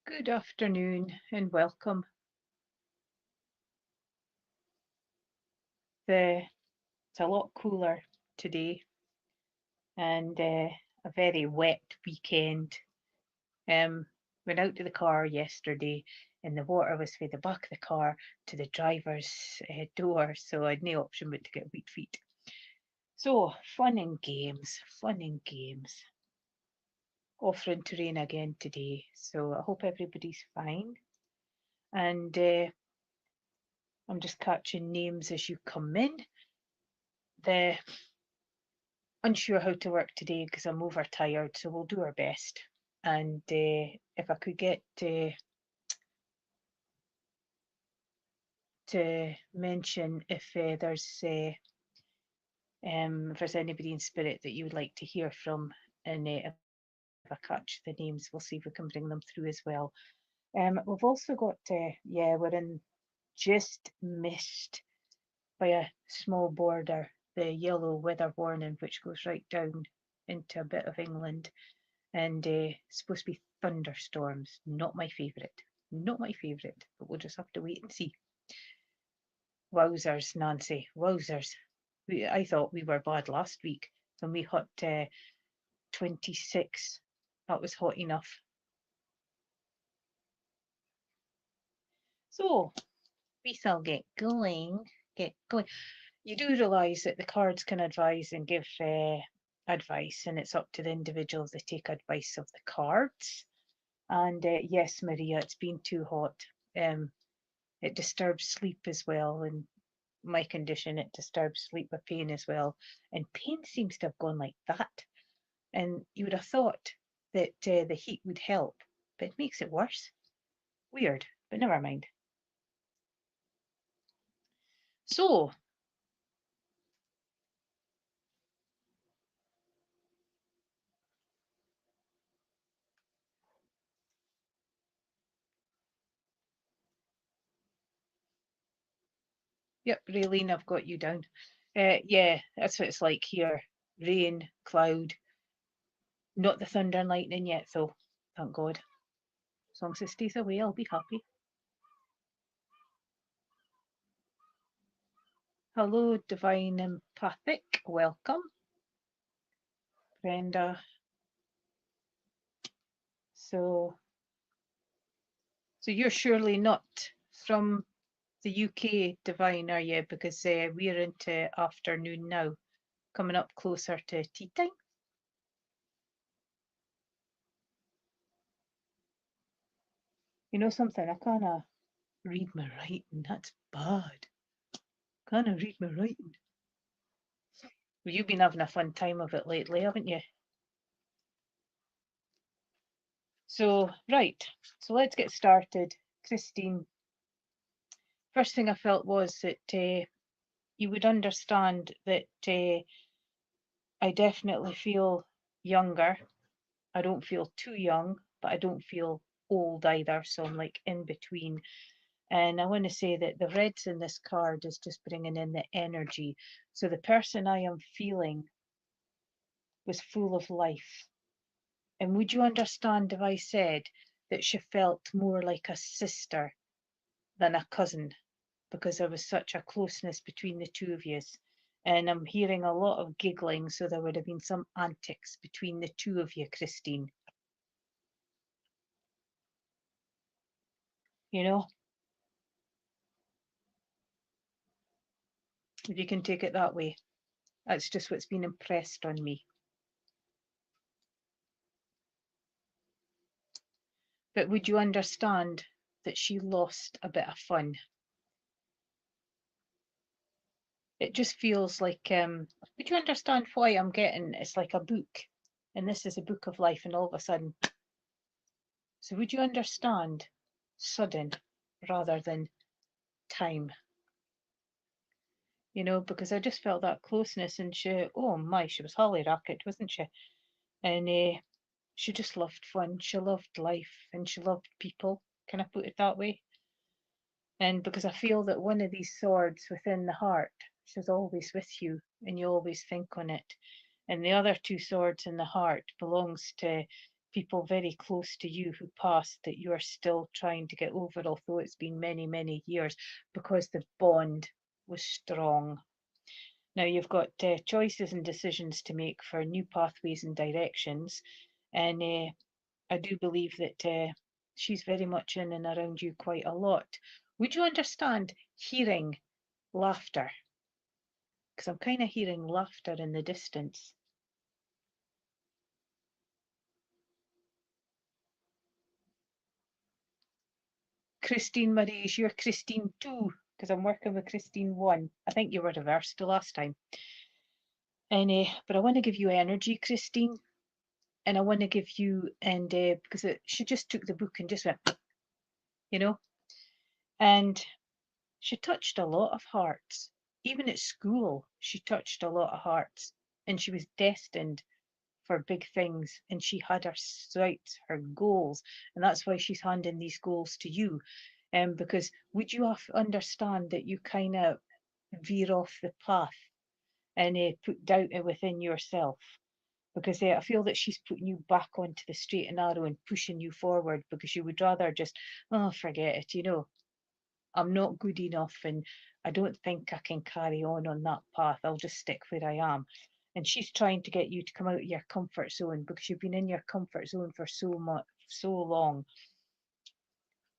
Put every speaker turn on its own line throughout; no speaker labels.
Good afternoon and welcome. It's a lot cooler today and a very wet weekend. Went out to the car yesterday and the water was from the back of the car to the driver's door, so I had no option but to get wet feet. So, fun and games. Offering to rain again today, so I hope everybody's fine. And I'm just catching names as you come in. The Unsure how to work today because I'm overtired, so we'll do our best. And if I could get to mention if there's anybody in spirit that you would like to hear from, and if I catch the names, we'll see if we can bring them through as well. We've also got we're in just missed by a small border, the yellow weather warning, which goes right down into a bit of England, and it's supposed to be thunderstorms. Not my favourite. Not my favourite, but we'll just have to wait and see. Wowzers, Nancy, wowzers. I thought we were bad last week when we hit 26. That was hot enough. So, we shall get going. Get going. You do realise that the cards can advise and give advice, and it's up to the individuals that take advice of the cards. And yes, Maria, it's been too hot. It disturbs sleep as well, and my condition, it disturbs sleep with pain as well. And pain seems to have gone like that. And you would have thought that the heat would help, but it makes it worse. Weird, but never mind. So, yep, Raylene, I've got you down. Yeah, that's what it's like here. Rain, cloud, not the thunder and lightning yet, though. Thank God. As long as it stays away, I'll be happy. Hello, Divine Empathic. Welcome. Brenda. So you're surely not from the UK, Divine, are you? Because we're into afternoon now, coming up closer to tea time. You know something? I can't read my writing. That's bad. Can't read my writing. Well, you've been having a fun time of it lately, haven't you? So, right. So let's get started. Christine, first thing I felt was that you would understand that I definitely feel younger. I don't feel too young, but I don't feel old either. So I'm like in between. And I want to say that the reds in this card is just bringing in the energy. So the person I am feeling was full of life. And would you understand if I said that she felt more like a sister than a cousin? Because there was such a closeness between the two of you. And I'm hearing a lot of giggling, so there would have been some antics between the two of you, Christine. You know, if you can take it that way. That's just what's been impressed on me. But would you understand that she lost a bit of fun? It just feels like, would you understand why I'm getting, it's like a book, and this is a book of life, and all of a sudden, so would you understand sudden rather than time? You know, because I just felt that closeness, and she, oh my, she was holly racket, wasn't she? And she just loved fun, she loved life, and she loved people. Can I put it that way? And because I feel that one of these swords within the heart, she's always with you, and you always think on it. And the other two swords in the heart belongs to people very close to you who passed that you are still trying to get over, although it's been many, many years, because the bond was strong. Now you've got choices and decisions to make for new pathways and directions, and I do believe that she's very much in and around you quite a lot. Would you understand hearing laughter? Because I'm kind of hearing laughter in the distance. Christine Marie's, you're Christine 2, because I'm working with Christine 1. I think you were reversed the last time. And but I want to give you energy, Christine, and I want to give you, and because she just took the book and just went, you know, and she touched a lot of hearts. Even at school, she touched a lot of hearts, and she was destined for big things, and she had her sights, her goals, and that's why she's handing these goals to you. Because would you understand that you kind of veer off the path and put doubt within yourself? Because I feel that she's putting you back onto the straight and narrow and pushing you forward, because you would rather just, oh, forget it, you know, I'm not good enough and I don't think I can carry on that path. I'll just stick where I am. And she's trying to get you to come out of your comfort zone, because you've been in your comfort zone for so long.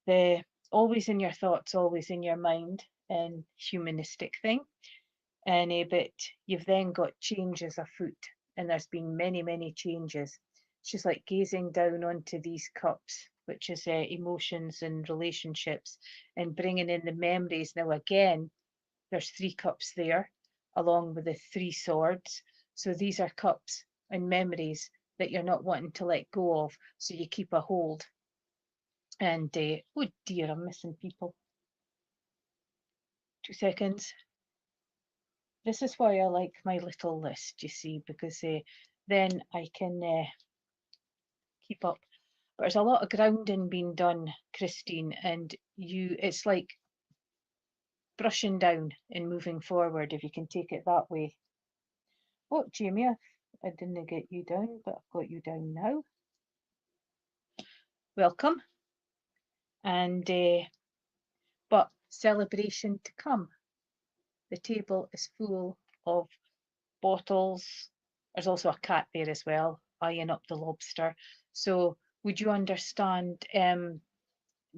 The always in your thoughts, always in your mind, and humanistic thing. And but you've then got changes afoot, and there's been many, many changes. She's like gazing down onto these cups, which is emotions and relationships, and bringing in the memories. Now again, there's 3 cups there, along with the 3 swords. So these are cups and memories that you're not wanting to let go of, so you keep a hold. And oh dear, I'm missing people. 2 seconds. This is why I like my little list, you see, because then I can keep up. But there's a lot of grounding being done, Christine, and it's like brushing down and moving forward, if you can take it that way. Oh, Jamie, I didn't get you down, but I've got you down now. Welcome. And but celebration to come. The table is full of bottles. There's also a cat there as well, eyeing up the lobster. So would you understand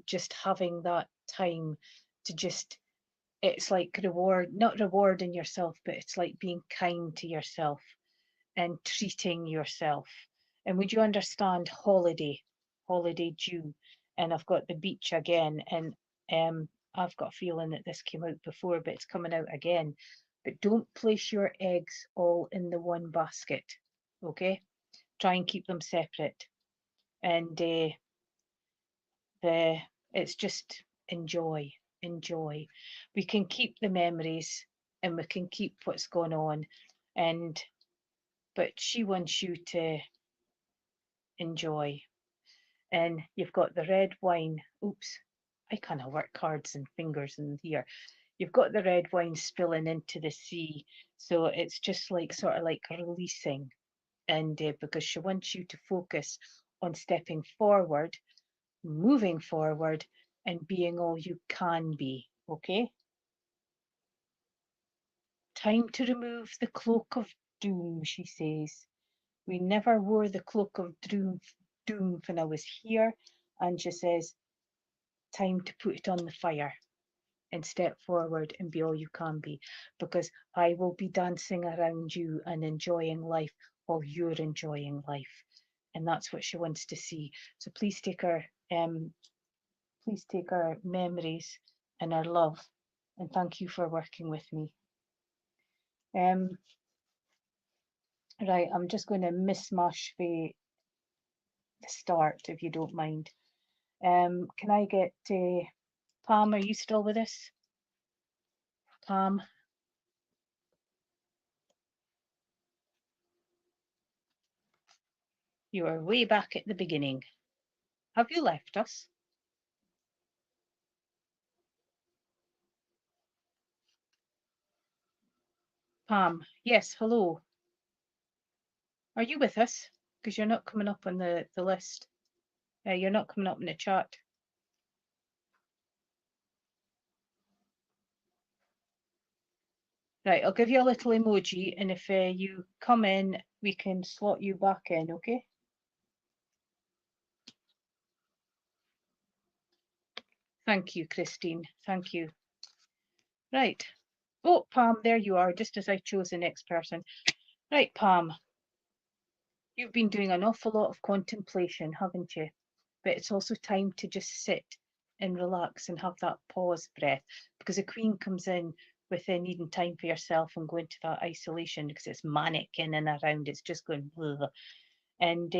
just having that time to just, it's like not rewarding yourself, but it's like being kind to yourself and treating yourself. And would you understand holiday due? And I've got the beach again, and I've got a feeling that this came out before, but it's coming out again. But don't place your eggs all in the one basket, okay? Try and keep them separate. And it's just enjoy. We can keep the memories and we can keep what's going on, and but she wants you to enjoy. And you've got the red wine. Oops, I kind of work cards and fingers in here. You've got the red wine spilling into the sea, so it's just like sort of like releasing. And because she wants you to focus on stepping forward, moving forward, and being all you can be. Okay? Time to remove the cloak of doom, she says. We never wore the cloak of doom when I was here. And she says, time to put it on the fire and step forward and be all you can be, because I will be dancing around you and enjoying life while you're enjoying life. And that's what she wants to see. So please take her memories and her love, and thank you for working with me. Right, I'm just going to mishmash the start, if you don't mind. Can I get Pam, are you still with us? Pam? You are way back at the beginning. Have you left us? Pam, yes, hello. Are you with us? because you're not coming up on the list. You're not coming up in the chat. Right, I'll give you a little emoji, and if you come in, we can slot you back in, okay? Thank you, Christine. Thank you. Right. Oh, Pam, there you are, just as I chose the next person. Right, Pam. You've been doing an awful lot of contemplation, haven't you? But it's also time to just sit and relax and have that pause breath, because the Queen comes in with needing time for yourself and going to that isolation because it's manic in and around. It's just going, ugh. And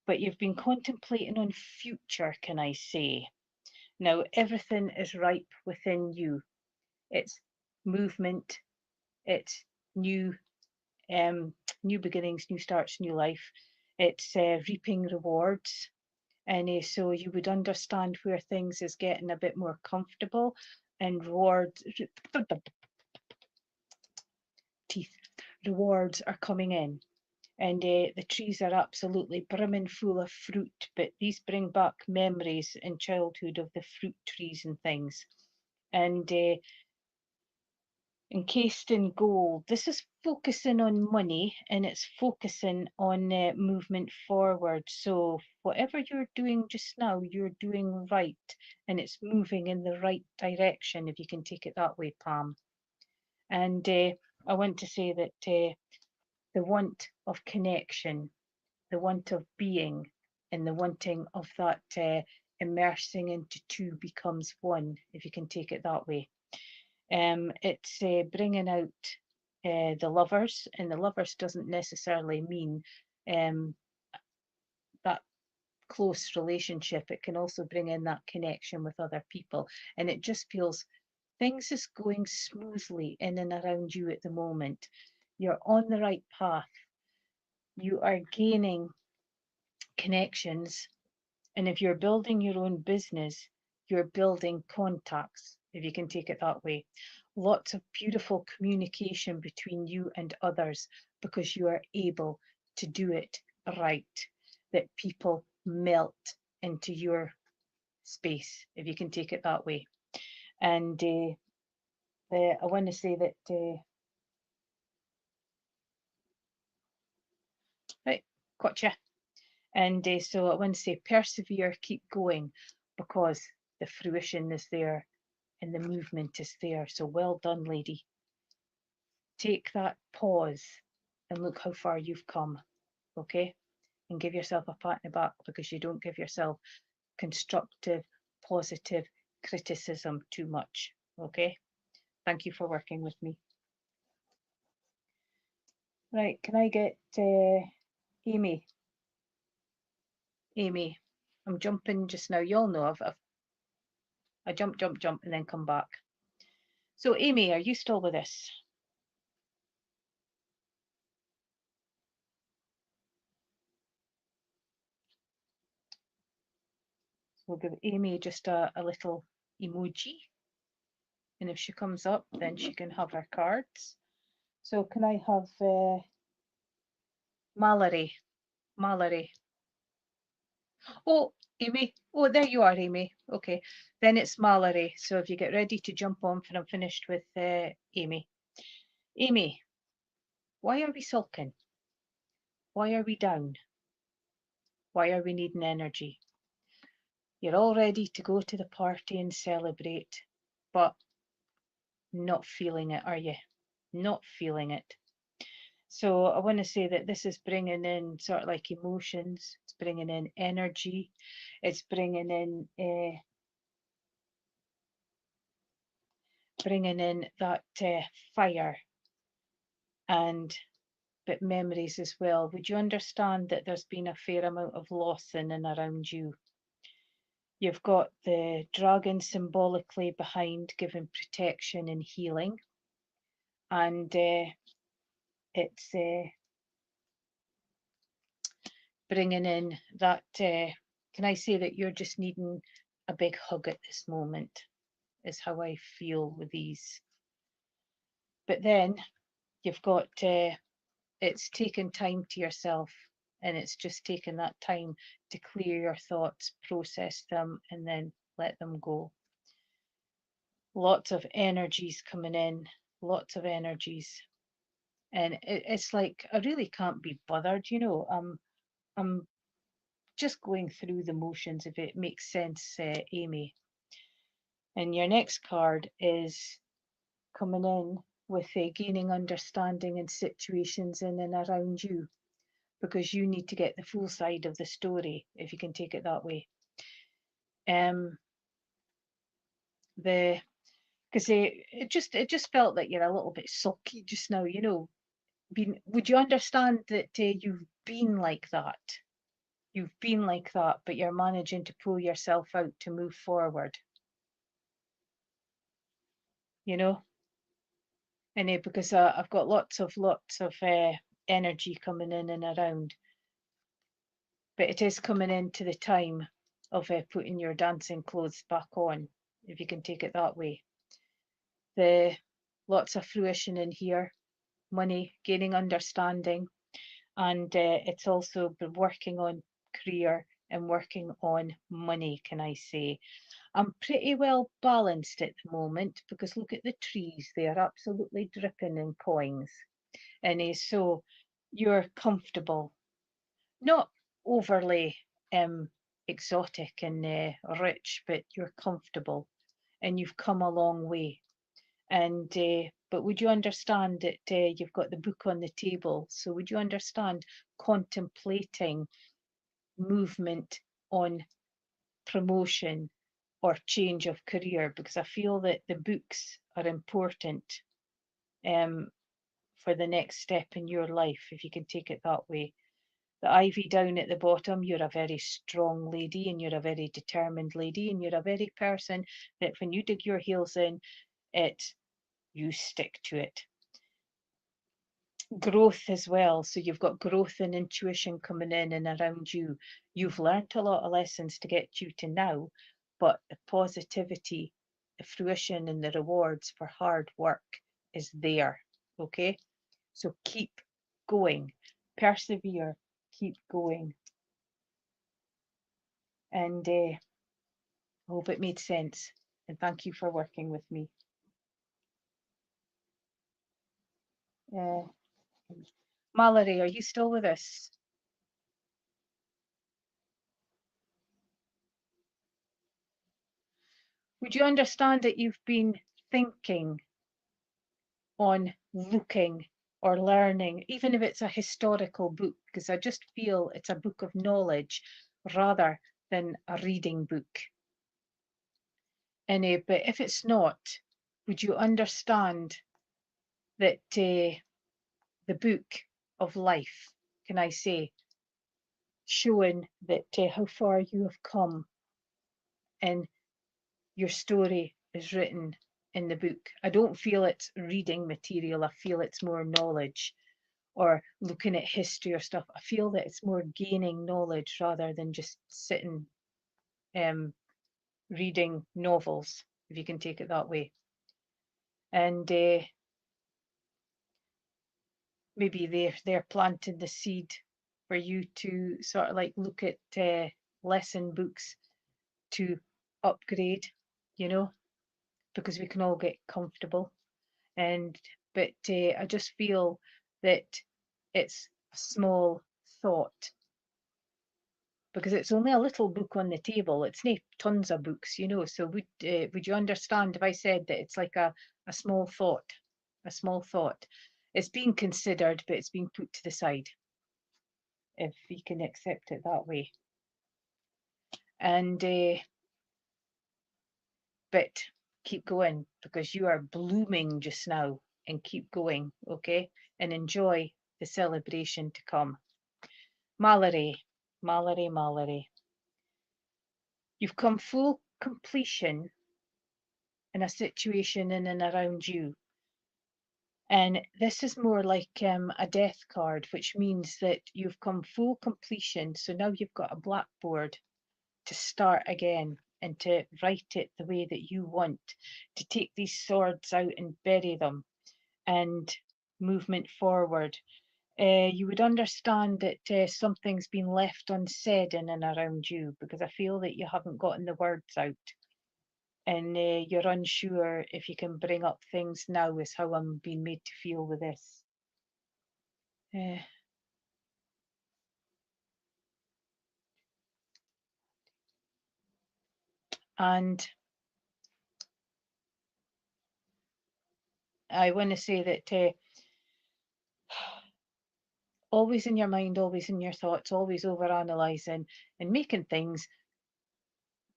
but you've been contemplating on future, can I say? Now everything is ripe within you. It's movement. It's new new beginnings, new starts, new life. It's reaping rewards. And so you would understand where things is getting a bit more comfortable and rewards are coming in. And the trees are absolutely brimming full of fruit, but these bring back memories in childhood of the fruit trees and things. And encased in gold. This is focusing on money, and it's focusing on movement forward. So whatever you're doing just now, you're doing right, and it's moving in the right direction, if you can take it that way, Pam. And I want to say that the want of connection, the want of being, and the wanting of that immersing into two becomes one, if you can take it that way. It's bringing out the lovers, and the lovers doesn't necessarily mean that close relationship. It can also bring in that connection with other people, and it just feels things is going smoothly in and around you at the moment. You're on the right path. You are gaining connections, and if you're building your own business, you're building contacts, if you can take it that way. Lots of beautiful communication between you and others, because you are able to do it right, that people melt into your space, if you can take it that way. And I want to say that, right, gotcha. And so I want to say persevere, keep going, because the fruition is there and the movement is there. So well done, lady. Take that pause and look how far you've come, okay? And give yourself a pat in the back, because you don't give yourself constructive, positive criticism too much, okay? Thank you for working with me. Right, can I get Amy? Amy, I'm jumping just now. You'll know I jump, and then come back. So Amy, are you still with us? We'll give Amy just a little emoji. And if she comes up, then she can have her cards. So can I have Mallory? Mallory. Oh, Amy. Oh, there you are, Amy. Okay, then it's Mallory. So if you get ready to jump on, when I'm finished with Amy. Amy, why are we sulking? Why are we down? Why are we needing energy? You're all ready to go to the party and celebrate, but not feeling it, are you? Not feeling it. So I want to say that this is bringing in sort of like emotions, it's bringing in energy, it's bringing in that fire, and but memories as well. Would you understand that there's been a fair amount of loss in and around you? You've got the dragon symbolically behind, giving protection and healing, and it's bringing in that, can I say that you're just needing a big hug at this moment, is how I feel with these. But then you've got, it's taking time to yourself, and it's just taking that time to clear your thoughts, process them, and then let them go. Lots of energies coming in, lots of energies. And it's like, I really can't be bothered, you know. I'm just going through the motions, if it makes sense, Amy. And your next card is coming in with gaining understanding in situations in and around you, because you need to get the full side of the story, if you can take it that way. Because it just felt like you're a little bit sulky just now, you know. Would you understand that you've been like that? You've been like that, but you're managing to pull yourself out to move forward. You know, and because I've got lots of energy coming in and around, but it is coming into the time of putting your dancing clothes back on, if you can take it that way. The lots of fruition in here, money, gaining understanding, and it's also been working on career and working on money, can I say. I'm pretty well balanced at the moment, because look at the trees, they are absolutely dripping in coins. And so you're comfortable, not overly exotic and rich, but you're comfortable and you've come a long way. And but would you understand that you've got the book on the table? So would you understand contemplating movement on promotion or change of career? Because I feel that the books are important for the next step in your life, if you can take it that way. The ivy down at the bottom, you're a very strong lady, and you're a very determined lady, and you're a very person that when you dig your heels in, you stick to it. Growth as well. So you've got growth and intuition coming in and around you. You've learnt a lot of lessons to get you to now, but the positivity, the fruition, and the rewards for hard work is there. Okay, so keep going, persevere, keep going. And I hope it made sense. And thank you for working with me. Mallory, are you still with us? Would you understand that you've been thinking on looking or learning, even if it's a historical book, because I just feel it's a book of knowledge rather than a reading book. And but if it's not, would you understand that the book of life, can I say, showing that how far you have come, and your story is written in the book. I don't feel it's reading material. I feel it's more knowledge, or looking at history or stuff. I feel that it's more gaining knowledge rather than just sitting reading novels, if you can take it that way. And maybe they're planting the seed for you to sort of like look at lesson books to upgrade, you know, because we can all get comfortable. But I just feel that it's a small thought, because it's only a little book on the table. It's not tons of books, you know. So would you understand if I said that it's like a small thought, a small thought? It's being considered, but it's being put to the side, if you can accept it that way. And but keep going, because you are blooming just now, and keep going, okay? And enjoy the celebration to come. Mallory, Mallory, Mallory. You've come full completion in a situation in and around you. And this is more like a death card, which means that you've come full completion. So now you've got a blackboard to start again and to write it the way that you want, to take these swords out and bury them, and movement forward. You would understand that something's been left unsaid in and around you, because I feel that you haven't gotten the words out, and you're unsure if you can bring up things now, is how I'm being made to feel with this. And I want to say that always in your mind, always in your thoughts, always over analysing and making things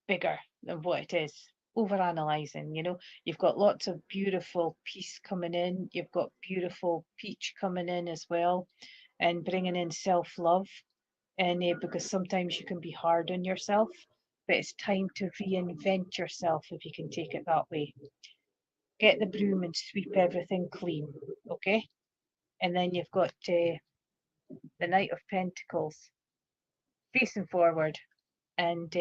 bigger than what it is. Over analysing, you know, you've got lots of beautiful peace coming in, you've got beautiful peach coming in as well, and bringing in self-love. And because sometimes you can be hard on yourself, but it's time to reinvent yourself, if you can take it that way. Get the broom and sweep everything clean, okay? And then you've got the Knight of Pentacles facing forward and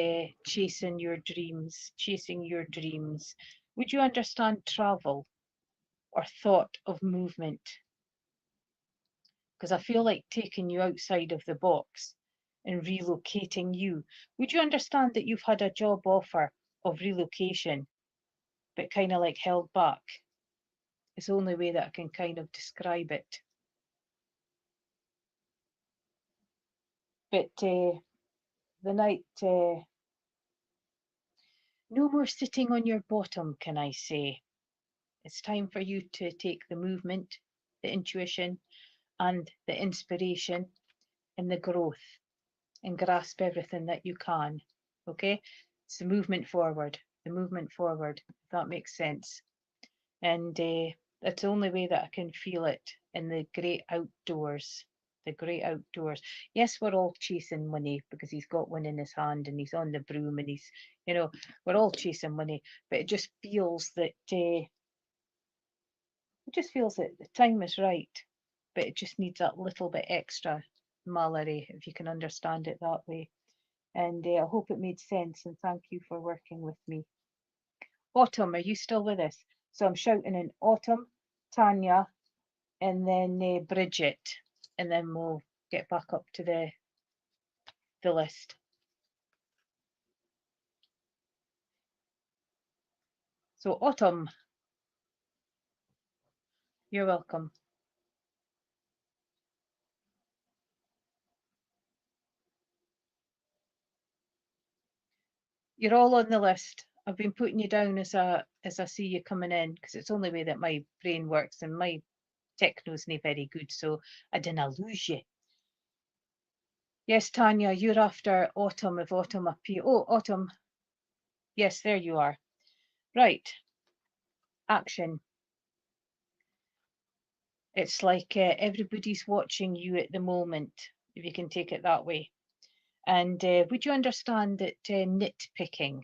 chasing your dreams, chasing your dreams. Would you understand travel or thought of movement? Because I feel like taking you outside of the box and relocating you. Would you understand that you've had a job offer of relocation, but kind of like held back? It's the only way that I can kind of describe it. But the night, no more sitting on your bottom, can I say? It's time for you to take the movement, the intuition, and the inspiration and the growth, and grasp everything that you can. Okay? It's the movement forward, if that makes sense. And that's the only way that I can feel it in the great outdoors. The great outdoors. Yes, we're all chasing money because he's got one in his hand and he's on the broom and he's, you know, we're all chasing money, but it just feels that the time is right, but it just needs that little bit extra, Mallory, if you can understand it that way. And I hope it made sense, and thank you for working with me. Autumn, are you still with us? So I'm shouting in Autumn, Tanya, and then Bridget, and then we'll get back up to the list. So Autumn, you're welcome. You're all on the list. I've been putting you down as I see you coming in, because it's the only way that my brain works, and my techno's not very good, so I didn't lose you. Yes, Tanya, you're after Autumn, if Autumn appear. Oh, Autumn. Yes, there you are. Right. Action. It's like everybody's watching you at the moment, if you can take it that way. And would you understand that nitpicking,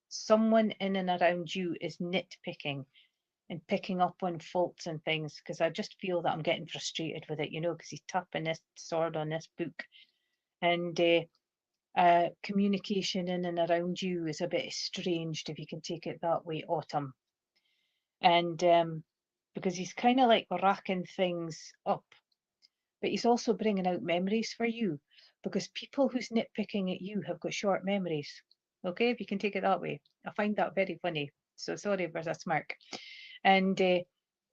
someone in and around you is nitpicking and picking up on faults and things? Because I just feel that I'm getting frustrated with it, you know, because he's tapping this sword on this book. And communication in and around you is a bit estranged, if you can take it that way, Autumn. And because he's kind of like racking things up, but he's also bringing out memories for you, because people who's nitpicking at you have got short memories. Okay, if you can take it that way. I find that very funny. So sorry if there's a smirk. And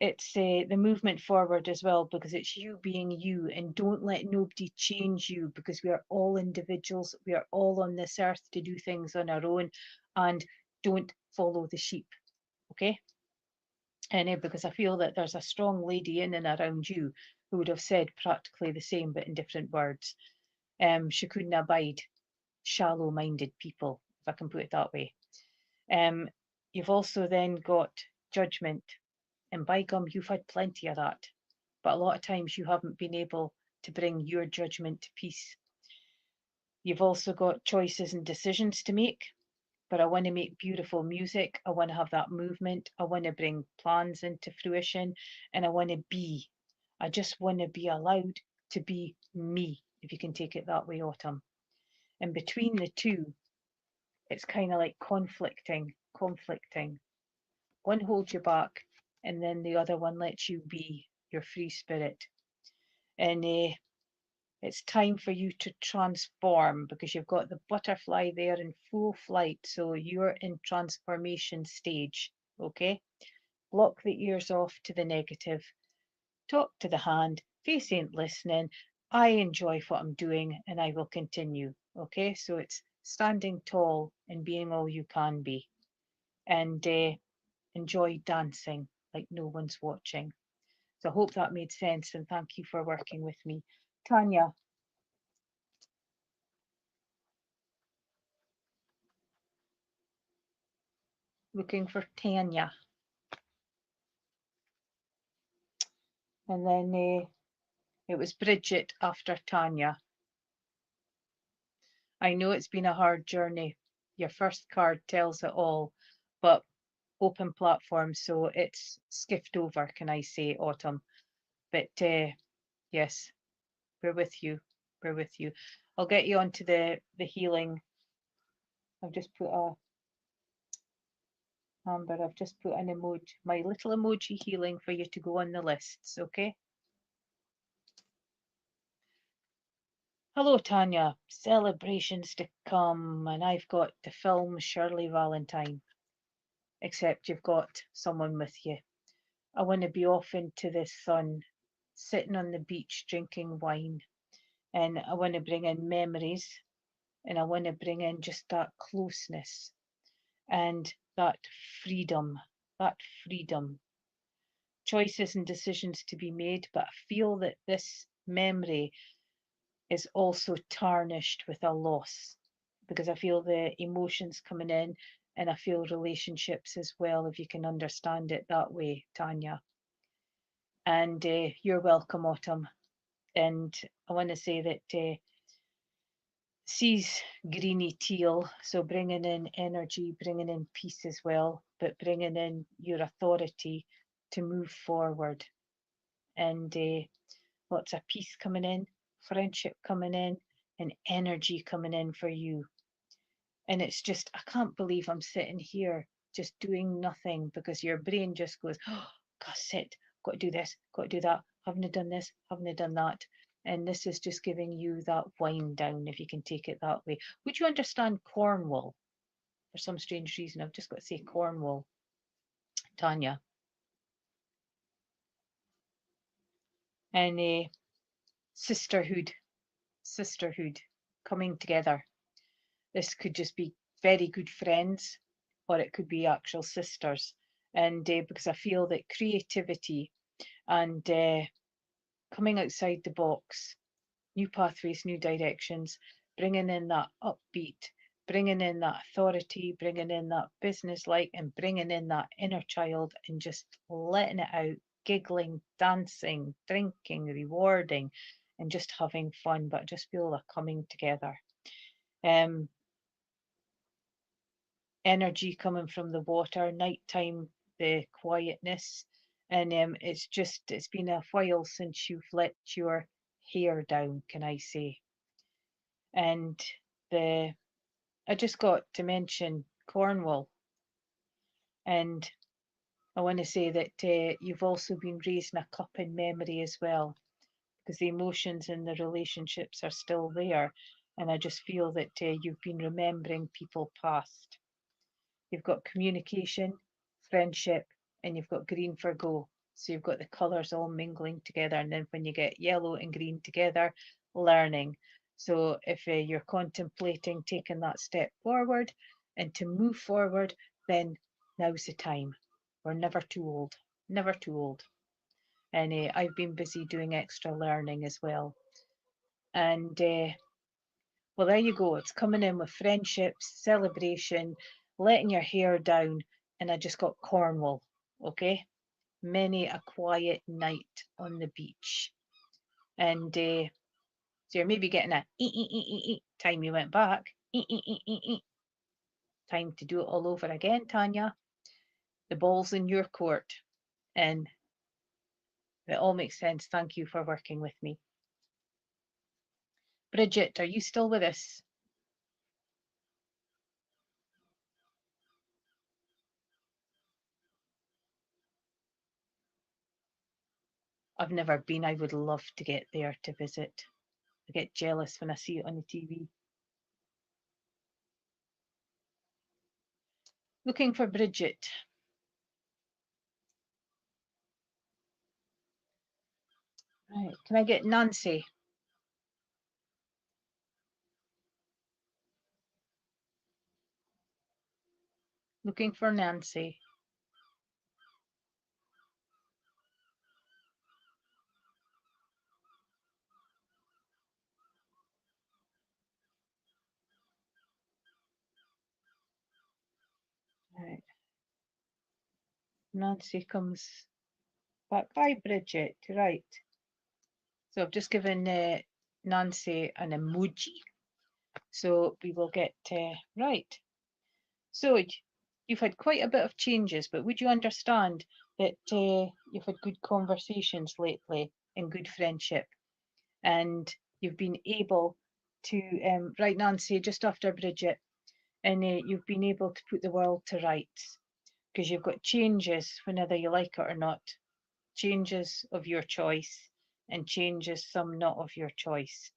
it's the movement forward as well, because it's you being you, and don't let nobody change you, because we are all individuals. We are all on this earth to do things on our own, and don't follow the sheep. Okay. And because I feel that there's a strong lady in and around you who would have said practically the same, but in different words. She couldn't abide shallow-minded people, if I can put it that way. You've also then got judgment, and by gum, you've had plenty of that, but a lot of times you haven't been able to bring your judgment to peace. You've also got choices and decisions to make, but I want to make beautiful music. I want to have that movement. I want to bring plans into fruition, and I want to be. I just want to be allowed to be me, if you can take it that way, Autumn. And between the two, it's kind of like conflicting. One holds you back, and then the other one lets you be your free spirit. And it's time for you to transform, because you've got the butterfly there in full flight. So you're in transformation stage. Okay. Block the ears off to the negative. Talk to the hand. Face ain't listening. I enjoy what I'm doing and I will continue. Okay. So it's standing tall and being all you can be. And enjoy dancing like no one's watching. So I hope that made sense, and thank you for working with me. Tanya. Looking for Tanya. And then it was Bridget after Tanya. I know it's been a hard journey. Your first card tells it all, but open platform, so it's skipped over, can I say, Autumn? But yes, we're with you. We're with you. I'll get you onto the healing. I've just put a Amber, I've just put an emoji, my little emoji healing for you to go on the lists, okay? Hello, Tanya. Celebrations to come, and I've got the film Shirley Valentine, except you've got someone with you. I want to be off into the sun, sitting on the beach drinking wine, and I want to bring in memories, and I want to bring in just that closeness and that freedom, that freedom. Choices and decisions to be made, but I feel that this memory is also tarnished with a loss, because I feel the emotions coming in, and I feel relationships as well, if you can understand it that way, Tanya. And you're welcome, Autumn. And I want to say that sea's greeny teal, so bringing in energy, bringing in peace as well, but bringing in your authority to move forward. And lots of peace coming in, friendship coming in, and energy coming in for you. And it's just, I can't believe I'm sitting here just doing nothing, because your brain just goes, oh, gotta sit, got to do this, got to do that, haven't I done this, haven't I done that? And this is just giving you that wind down, if you can take it that way. Would you understand Cornwall? For some strange reason, I've just got to say Cornwall, Tanya. And sisterhood, sisterhood, coming together. This could just be very good friends, or it could be actual sisters. And because I feel that creativity and coming outside the box, new pathways, new directions, bringing in that upbeat, bringing in that authority, bringing in that business like, and bringing in that inner child, and just letting it out, giggling, dancing, drinking, rewarding, and just having fun. But I just feel they're coming together. Energy coming from the water, nighttime, the quietness. And it's been a while since you've let your hair down, can I say? And the I just got to mention Cornwall, and I want to say that you've also been raising a cup in memory as well, because the emotions and the relationships are still there. And I just feel that you've been remembering people past. You've got communication, friendship, and you've got green for go. So you've got the colours all mingling together. And then when you get yellow and green together, learning. So if you're contemplating taking that step forward and to move forward, then now's the time. We're never too old, never too old. And I've been busy doing extra learning as well. And well, there you go. It's coming in with friendships, celebration, letting your hair down, and I just got Cornwall. Okay, many a quiet night on the beach, and so you're maybe getting a time you went back. Time to do it all over again, Tanya. The ball's in your court, and it all makes sense. Thank you for working with me. Bridget, are you still with us? I've never been. I would love to get there to visit. I get jealous when I see it on the TV. Looking for Bridget. Right. Can I get Nancy? Looking for Nancy. Right. Nancy comes back. Bye, Bridget. Right. So I've just given Nancy an emoji. So we will get right. So you've had quite a bit of changes, but would you understand that you've had good conversations lately and good friendship, and you've been able to, right, Nancy, just after Bridget, and you've been able to put the world to rights because you've got changes whenever you like it or not, changes of your choice and changes some not of your choice.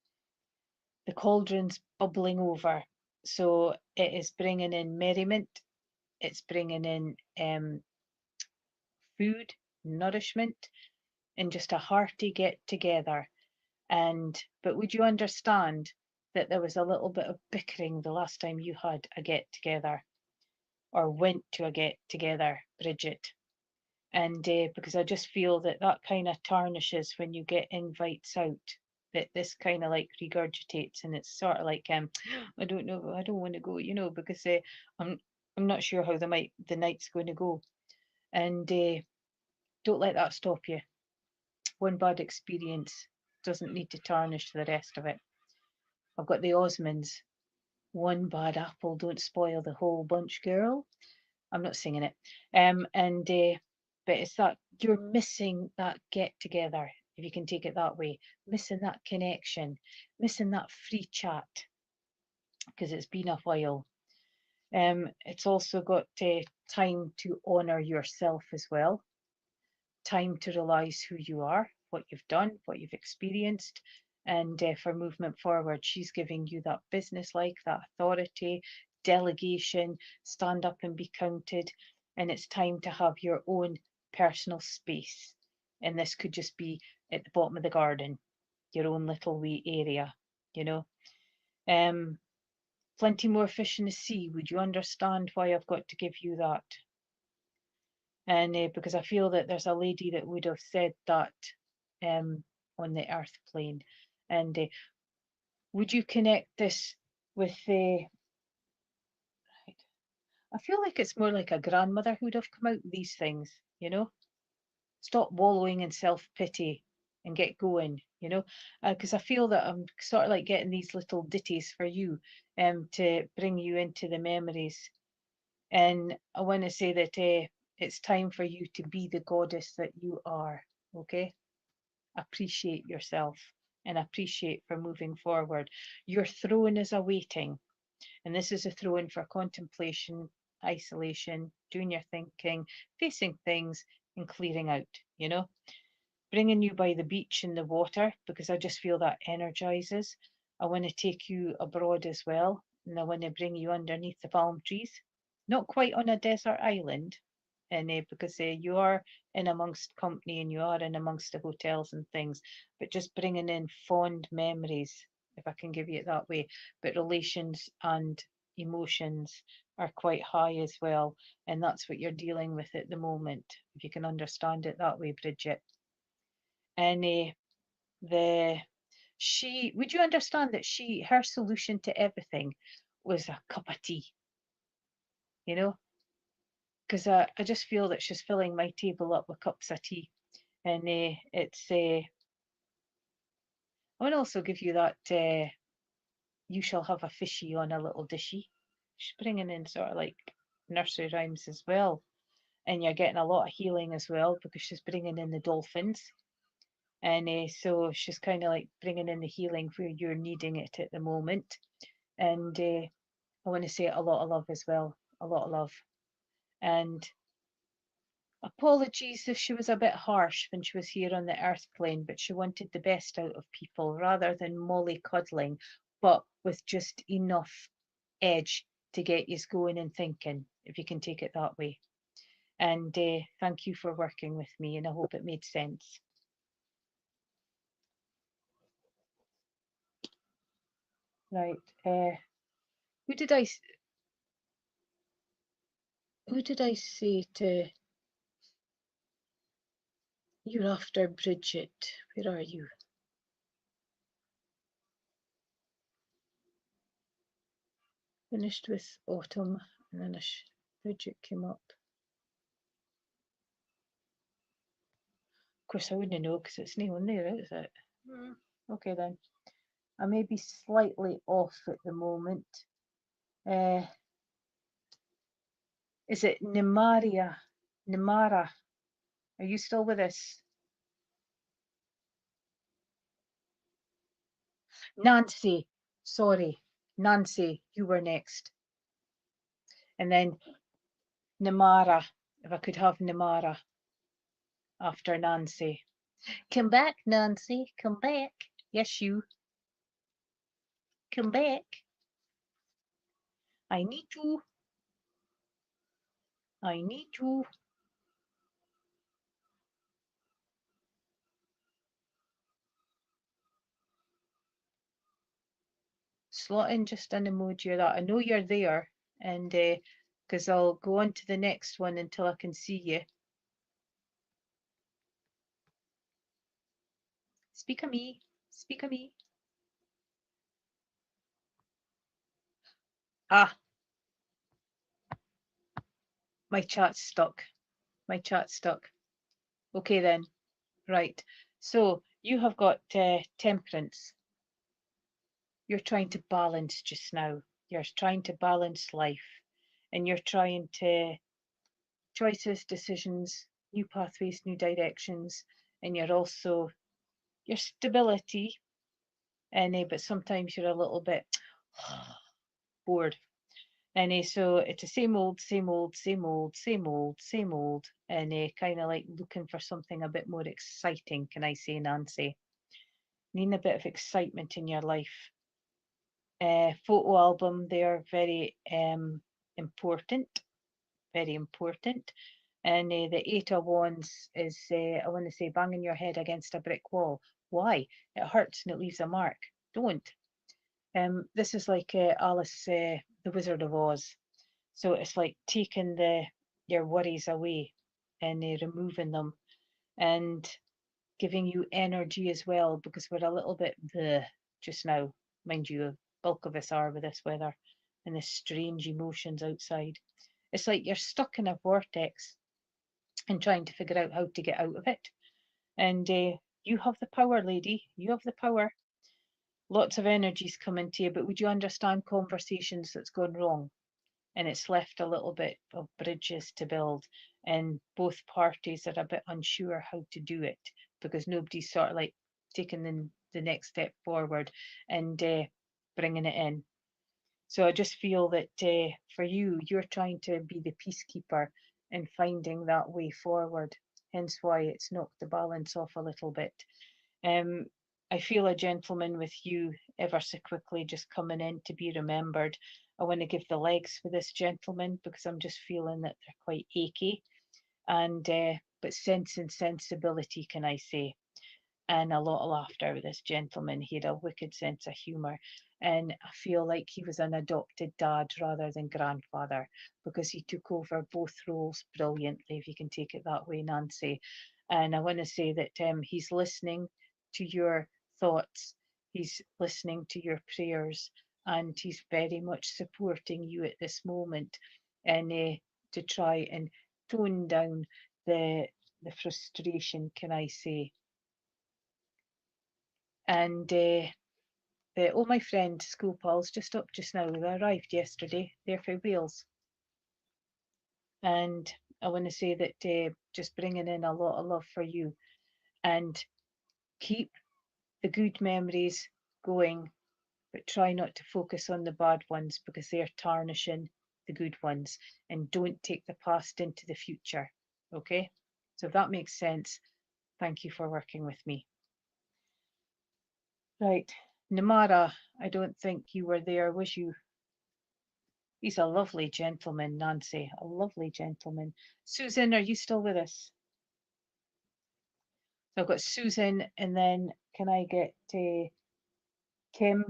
The cauldron's bubbling over, so it is bringing in merriment, it's bringing in food, nourishment, and just a hearty get together. But would you understand that there was a little bit of bickering the last time you had a get together or went to a get together, Bridget? And because I just feel that that kind of tarnishes when you get invites out, that this kind of like regurgitates, and it's sort of like I don't know, I don't want to go, because I'm I'm not sure how the night's going to go, and don't let that stop you. One bad experience doesn't need to tarnish the rest of it. I've got the Osmonds. One bad apple don't spoil the whole bunch, girl. I'm not singing it. And but it's that you're missing that get together, if you can take it that way, missing that connection, missing that free chat because it's been a while. It's also got time to honour yourself as well, time to realise who you are, what you've done, what you've experienced, and for movement forward. She's giving you that business like, that authority, delegation, stand up and be counted. And it's time to have your own personal space. And this could just be at the bottom of the garden, your own little wee area, you know. Um, Plenty more fish in the sea. Would you understand why I've got to give you that? And because I feel that there's a lady that would have said that on the earth plane. And would you connect this with the? I feel like it's more like a grandmother who would have come out with these things, Stop wallowing in self pity and get going, because I feel that I'm sort of like getting these little ditties for you to bring you into the memories. And I want to say that it's time for you to be the goddess that you are, okay? Appreciate yourself and appreciate for moving forward. Your throne is awaiting, and this is a throne for contemplation, isolation, doing your thinking, facing things, and clearing out, bringing you by the beach and the water because I just feel that energizes. I want to take you abroad as well, and I want to bring you underneath the palm trees, not quite on a desert island, and because you are in amongst company and you are in amongst the hotels and things, but just bringing in fond memories, if I can give you it that way. But relations and emotions are quite high as well, and that's what you're dealing with at the moment, if you can understand it that way, Bridget. And the she would you understand that her solution to everything was a cup of tea, you know because I just feel that she's filling my table up with cups of tea, and it's I want to also give you that you shall have a fishy on a little dishy. She's bringing in sort of like nursery rhymes as well, and you're getting a lot of healing as well because she's bringing in the dolphins. And so she's kind of like bringing in the healing where you're needing it at the moment. And I want to say a lot of love as well, a lot of love. And Apologies if she was a bit harsh when she was here on the earth plane, but she wanted the best out of people rather than mollycoddling, but with just enough edge to get you going and thinking, if you can take it that way. And thank you for working with me, and I hope it made sense. Right. Who did I say to? You're after Bridget. Where are you? Finished with autumn, and then Bridget came up. Of course, I wouldn't know because it's not on there, is it? Okay then. I may be slightly off at the moment. Is it Nimara? Are you still with us? Nancy. Sorry. Nancy, you were next. And then Nimara. If I could have Nimara after Nancy. Come back, Nancy. Come back. Yes, you. Come back. I need you. I need you. Slot in just an emoji of that. I know you're there, and because I'll go on to the next one until I can see you. Speak of me. Speak of me. Ah, my chat's stuck. My chat's stuck. Okay then. Right. So you have got temperance. You're trying to balance just now. You're trying to balance life, and you're trying to choices, decisions, new pathways, new directions, and you're also your stability. And but sometimes you're a little bit bored. And so it's the same old, same old, same old, same old, same old, and kind of like looking for something a bit more exciting, can I say, Nancy? Needing a bit of excitement in your life. Photo album, they're very important, very important. And the Eight of Wands is, I want to say, banging your head against a brick wall. Why? It hurts and it leaves a mark. Don't. This is like Alice, the Wizard of Oz. So it's like taking your worries away and removing them and giving you energy as well, because we're a little bit just now. Mind you, the bulk of us are with this weather and the strange emotions outside. It's like you're stuck in a vortex and trying to figure out how to get out of it. And you have the power, lady. You have the power. Lots of energies coming to you, but would you understand conversations that's gone wrong? And it's left a little bit of bridges to build, and both parties are a bit unsure how to do it because nobody's sort of like taking the next step forward and bringing it in. So I just feel that for you, you're trying to be the peacekeeper and finding that way forward, hence why it's knocked the balance off a little bit. I feel a gentleman with you ever so quickly just coming in to be remembered. I want to give the legs for this gentleman because I'm just feeling that they're quite achy, and but sense and sensibility, can I say, and a lot of laughter with this gentleman. He had a wicked sense of humour, and I feel like he was an adopted dad rather than grandfather because he took over both roles brilliantly, if you can take it that way, Nancy. And I want to say that he's listening to your thoughts, he's listening to your prayers, and he's very much supporting you at this moment, and to try and tone down the frustration, can I say. And all my friend school pals just up just now. They arrived yesterday. They're for Wales, and I want to say that just bringing in a lot of love for you, and keep the good memories going, but try not to focus on the bad ones because they're tarnishing the good ones, and don't take the past into the future. Okay, so if that makes sense, thank you for working with me. Right, Namara, I don't think you were there, was you? He's a lovely gentleman, Nancy, a lovely gentleman. Susan, are you still with us? So I've got Susan, and then can I get Kim,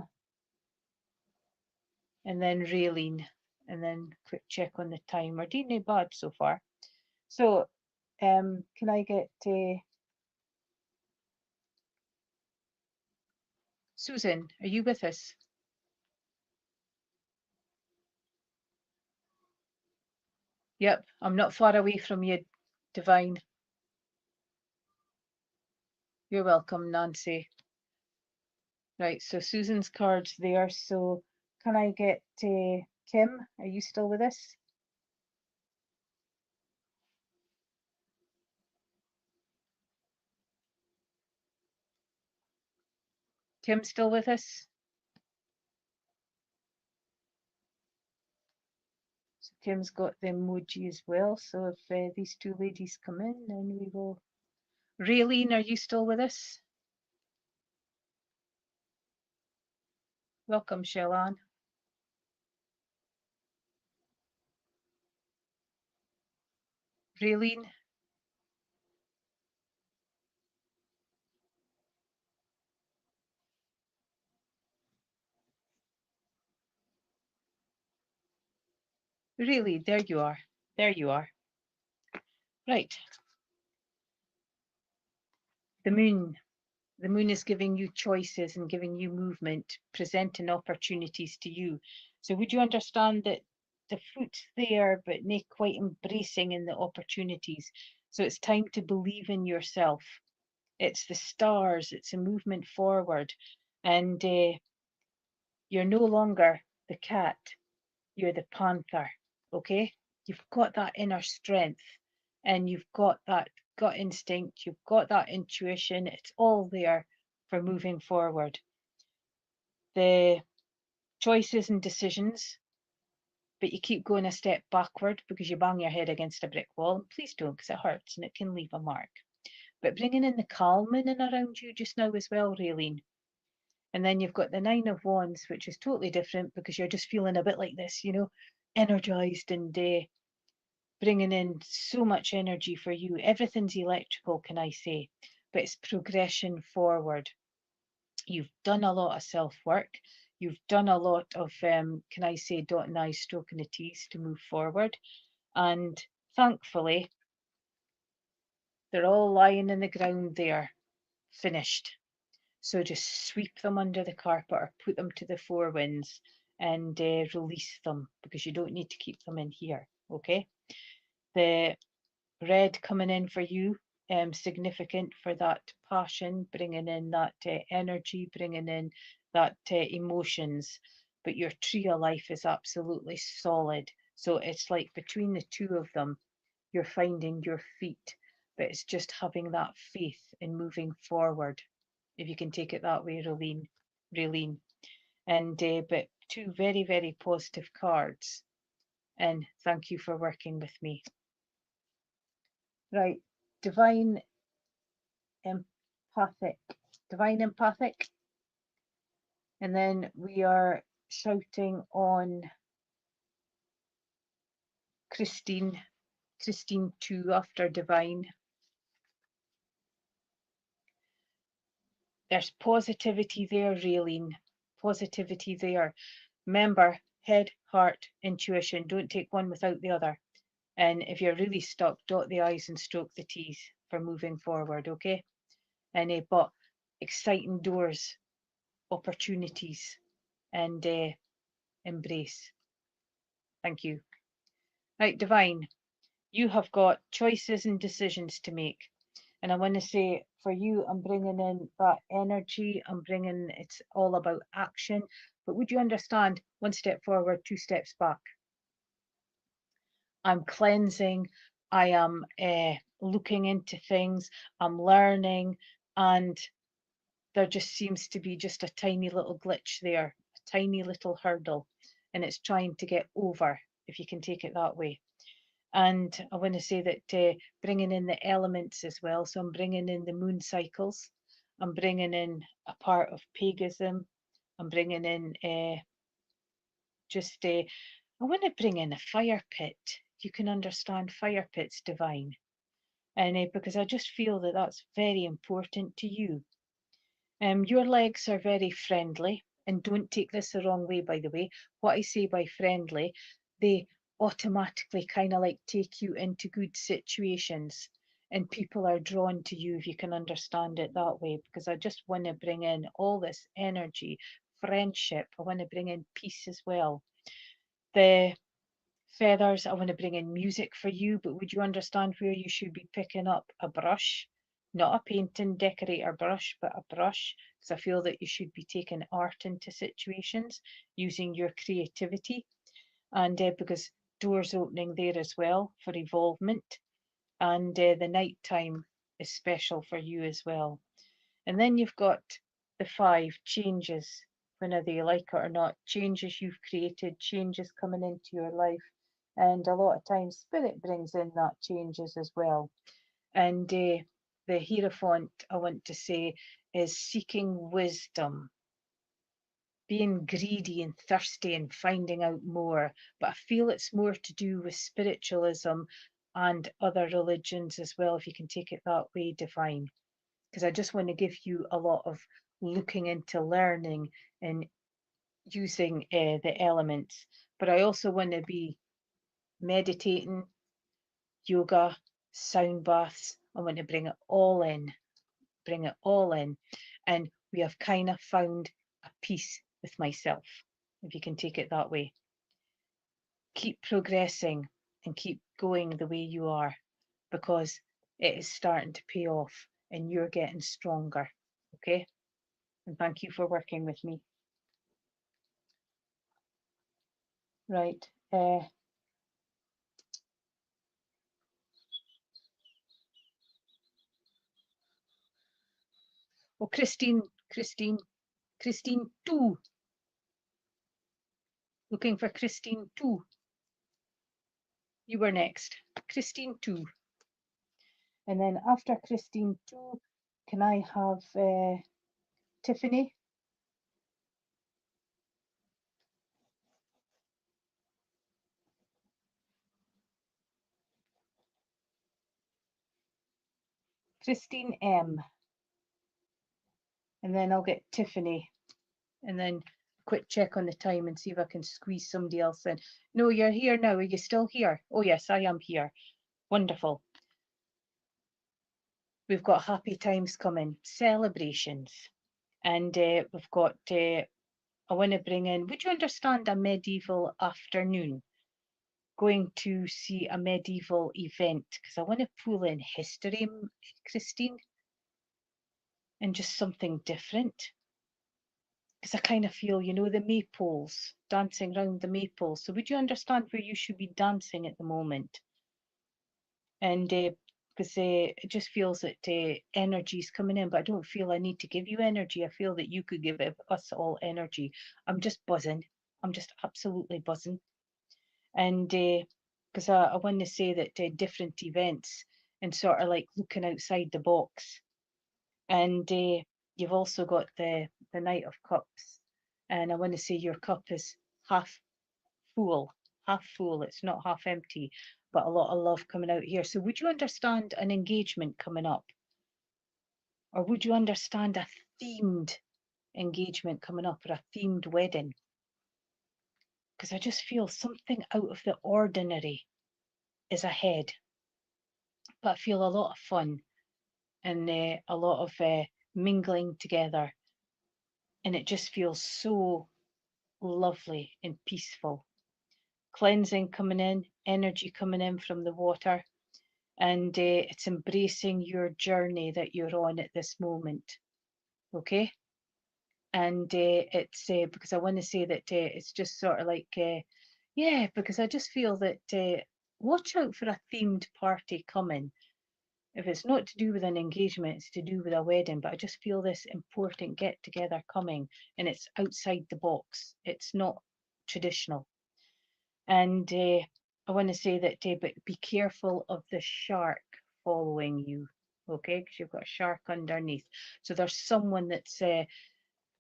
and then Raylene, and then quick check on the time. We're doing no bad so far. So can I get Susan, are you with us? Yep, I'm not far away from you, Divine. You're welcome, Nancy. Right, so Susan's card's there. So can I get Kim? Are you still with us? Kim still with us? So Kim's got the emoji as well. So if these two ladies come in, then we will. Raylene, are you still with us? Welcome, Shellan. Raylene? Really, there you are. There you are. Right. The moon. The moon is giving you choices and giving you movement, presenting opportunities to you. So would you understand that the foot's there, but not quite embracing in the opportunities? So it's time to believe in yourself. It's the stars, it's a movement forward. And you're no longer the cat, you're the panther, okay? You've got that inner strength and you've got that gut instinct, you've got that intuition, it's all there for moving forward. The choices and decisions, but you keep going a step backward because you bang your head against a brick wall. And please don't, because it hurts and it can leave a mark. But bringing in the calm in and around you just now as well, Raylene. And then you've got the Nine of Wands, which is totally different because you're just feeling a bit like this, you know, energized and bringing in so much energy for you. Everything's electrical, can I say, but it's progression forward. You've done a lot of self work. You've done a lot of, can I say, dotting I's, stroking the T's to move forward. And thankfully, they're all lying in the ground there, finished. So just sweep them under the carpet or put them to the four winds and release them because you don't need to keep them in here. Okay. The red coming in for you, significant for that passion, bringing in that energy, bringing in that emotions. But your tree of life is absolutely solid. So it's like between the two of them, you're finding your feet, but it's just having that faith in moving forward, if you can take it that way, Raylene. And but two very, very positive cards. And thank you for working with me. Right, divine empathic, divine empathic. And then we are shouting on Christine, Christine 2 after divine. There's positivity there, Raylene. Positivity there. Remember, head, heart, intuition. Don't take one without the other. And if you're really stuck, dot the I's and stroke the T's for moving forward, okay? And but exciting doors, opportunities, and embrace. Thank you. Right, Divine, you have got choices and decisions to make. And I want to say for you, I'm bringing in that energy. I'm bringing, it's all about action. But would you understand, one step forward, two steps back? I'm cleansing. I am looking into things. I'm learning. And there just seems to be just a tiny little glitch there, a tiny little hurdle. And it's trying to get over, if you can take it that way. And I want to say that bringing in the elements as well. So I'm bringing in the moon cycles. I'm bringing in a part of paganism. I'm bringing in I want to bring in a fire pit. You can understand fire pits divine. And because I just feel that that's very important to you. Your legs are very friendly, and don't take this the wrong way, by the way. What I say by friendly, they automatically kind of like take you into good situations, and people are drawn to you if you can understand it that way. Because I just want to bring in all this energy, friendship. I want to bring in peace as well. The feathers, I want to bring in music for you, but would you understand where you should be picking up a brush? Not a painting decorator brush, but a brush, because I feel that you should be taking art into situations using your creativity. And because doors opening there as well for evolvement. And the night time is special for you as well. And then you've got the 5 changes, whether you like it or not, changes you've created, changes coming into your life. And a lot of times, spirit brings in that changes as well. And the Hierophant, I want to say, is seeking wisdom, being greedy and thirsty and finding out more. But I feel it's more to do with spiritualism and other religions as well, if you can take it that way, divine. Because I just want to give you a lot of looking into learning and using the elements. But I also want to be meditating, yoga, sound baths. I want to bring it all in, bring it all in. And we have kind of found a peace with myself, if you can take it that way. Keep progressing and keep going the way you are, because it is starting to pay off and you're getting stronger. Okay? And thank you for working with me. Right. Oh, Christine 2. Looking for Christine 2. You were next. Christine 2. And then after Christine 2, can I have Tiffany? Christine M. And then I'll get Tiffany. And then a quick check on the time and see if I can squeeze somebody else in. No, you're here now. Are you still here? Oh, yes, I am here. Wonderful. We've got happy times coming, celebrations. And we've got, I want to bring in, would you understand a medieval afternoon? Going to see a medieval event, because I want to pull in history, Christine, and just something different. Because I kind of feel, you know, the maypoles, dancing around the maypoles. So would you understand where you should be dancing at the moment? And because it just feels that energy's coming in, but I don't feel I need to give you energy. I feel that you could give us all energy. I'm just buzzing. I'm just absolutely buzzing. And because I want to say that different events and sort of like looking outside the box. And you've also got the Knight of Cups, and I want to say your cup is half full, half full. It's not half empty, but a lot of love coming out here. So would you understand an engagement coming up, or would you understand a themed engagement coming up, or a themed wedding? Because I just feel something out of the ordinary is ahead, but I feel a lot of fun and a lot of mingling together, and it just feels so lovely and peaceful. Cleansing coming in, energy coming in from the water, and it's embracing your journey that you're on at this moment. Okay? And it's because I want to say that it's just sort of like, yeah, because I just feel that watch out for a themed party coming. If it's not to do with an engagement, it's to do with a wedding. But I just feel this important get together coming, and it's outside the box. It's not traditional. And I want to say that, but be careful of the shark following you, okay? Because you've got a shark underneath. So there's someone that's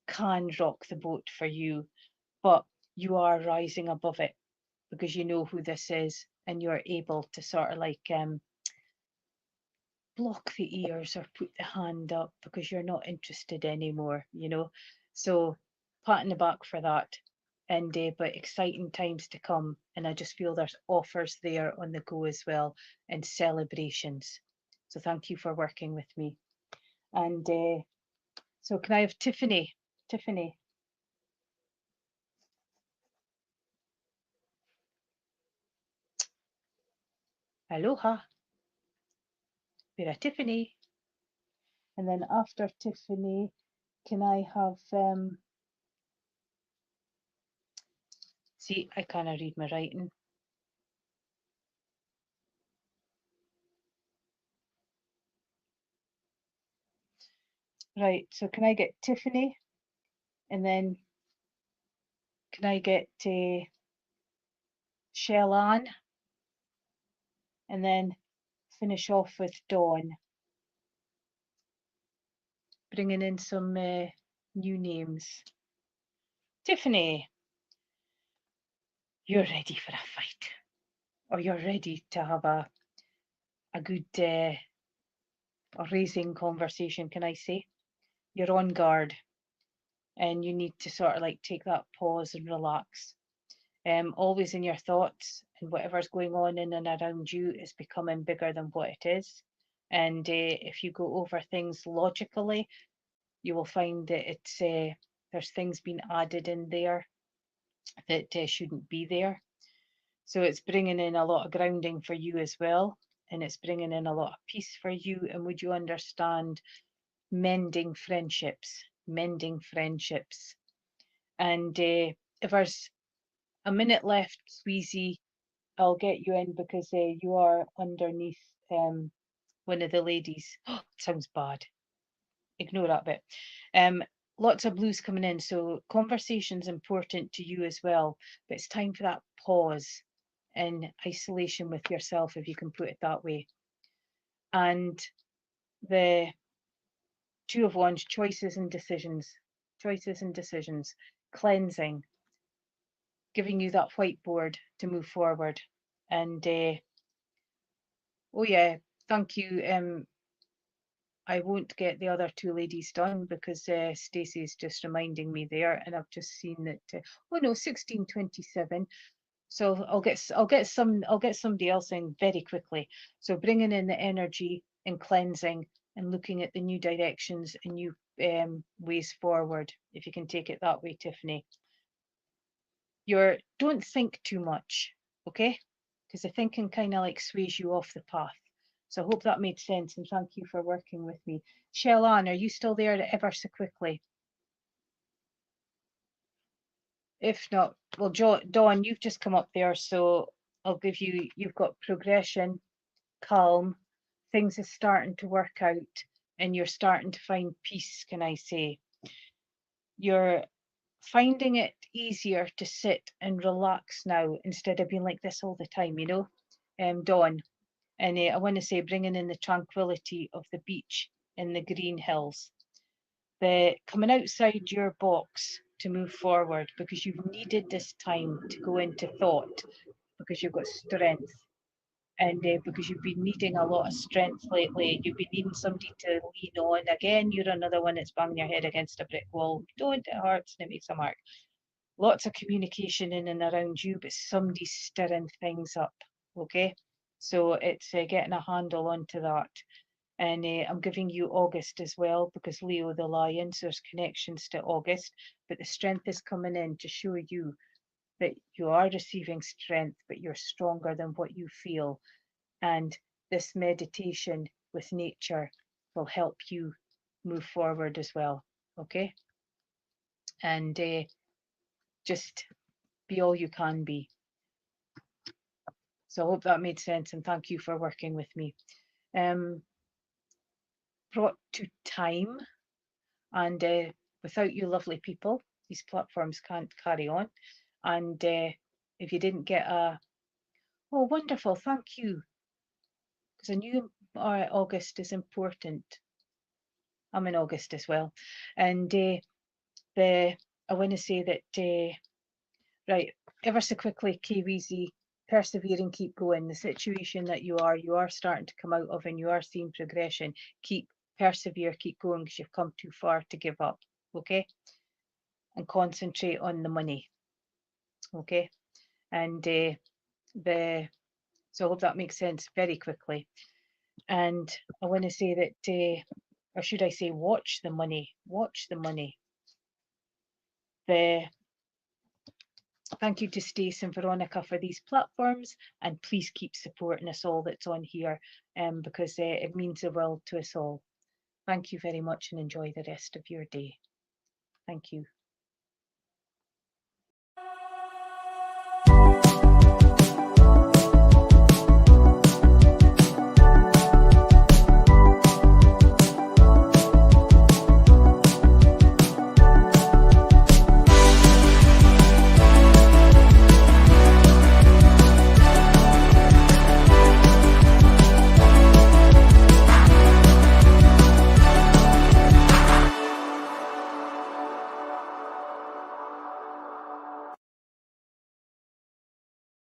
can rock the boat for you, but you are rising above it because you know who this is, and you're able to sort of like block the ears or put the hand up because you're not interested anymore, you know. So pat in the back for that. And but exciting times to come, and I just feel there's offers there on the go as well, and celebrations. So thank you for working with me. And so can I have Tiffany? Tiffany, aloha, we're a Tiffany. And then after Tiffany, can I have see, I can't read my writing. Right, so can I get Tiffany? And then can I get Sheila, and then finish off with Dawn, bringing in some new names. Tiffany, you're ready for a fight, or you're ready to have a good raising conversation, can I say? You're on guard, and you need to sort of like take that pause and relax. Always in your thoughts, and whatever's going on in and around you is becoming bigger than what it is. And if you go over things logically, you will find that it's there's things being added in there that shouldn't be there. So it's bringing in a lot of grounding for you as well, and it's bringing in a lot of peace for you. And would you understand mending friendships, mending friendships? And if there's a minute left, Squeezy, I'll get you in because you are underneath one of the ladies. Oh, sounds bad. Ignore that bit. Um, Lots of blues coming in, so conversation's important to you as well. But it's time for that pause and isolation with yourself, if you can put it that way. And the Two of Wands, choices and decisions, choices and decisions, cleansing, giving you that whiteboard to move forward. And oh yeah, thank you. I won't get the other two ladies done because Stacey's just reminding me there, and I've just seen that. Oh no, 1627. So I'll get somebody else in very quickly. So bringing in the energy and cleansing and looking at the new directions and new ways forward. If you can take it that way, Tiffany. Don't think too much, okay? Because the thinking kind of like sways you off the path. So I hope that made sense, and thank you for working with me. Shell-Ann, are you still there ever so quickly? If not, well, Dawn, you've just come up there, so I'll give you, you've got progression, calm, things are starting to work out, and you're starting to find peace, can I say? You're finding it easier to sit and relax now instead of being like this all the time, you know, Dawn. And I want to say bringing in the tranquility of the beach in the green hills, the coming outside your box to move forward because you've needed this time to go into thought because you've got strength, and because you've been needing a lot of strength lately. You've been needing somebody to lean on. Again, you're another one that's banging your head against a brick wall. Don't, it hurts and it makes a mark. Lots of communication in and around you, but somebody's stirring things up. Okay, so it's getting a handle onto that. And I'm giving you August as well because Leo the Lion, so there's connections to August, but the strength is coming in to show you that you are receiving strength, but you're stronger than what you feel. And this meditation with nature will help you move forward as well. Okay, and just be all you can be. So I hope that made sense, and thank you for working with me. Brought to time, and without you lovely people, these platforms can't carry on. And if you didn't get Oh, wonderful. Thank you. Because I knew August is important. I'm in August as well. And I want to say that, right, ever so quickly, KVZ, persevere and keep going. The situation that you are starting to come out of, and you are seeing progression. Persevere, keep going, because you've come too far to give up. Okay? And concentrate on the money. Okay? And so I hope that makes sense very quickly. And I want to say that, or should I say, watch the money. Watch the money. Thank you to Stace and Veronica for these platforms, and please keep supporting us all that's on here, because it means the world to us all. Thank you very much, and enjoy the rest of your day. Thank you.